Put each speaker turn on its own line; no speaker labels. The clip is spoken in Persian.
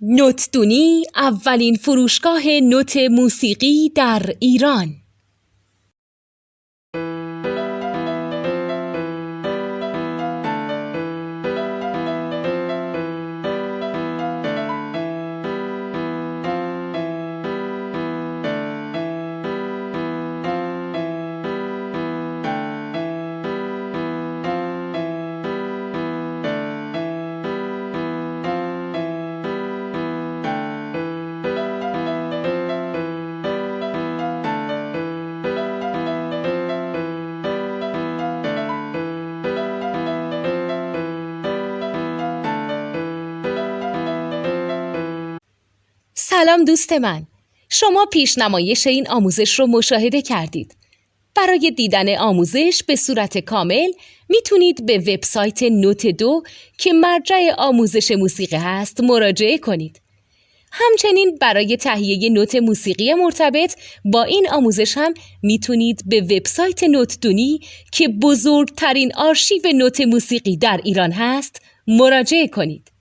نوتدونی اولین فروشگاه نوت موسیقی در ایران. سلام دوست من، شما پیشنمایش این آموزش رو مشاهده کردید. برای دیدن آموزش به صورت کامل میتونید به وبسایت نوت2 که مرجع آموزش موسیقی هست مراجعه کنید. همچنین برای تهیه نوت موسیقی مرتبط با این آموزش هم میتونید به وبسایت نوتدونی که بزرگترین آرشیو نوت موسیقی در ایران هست مراجعه کنید.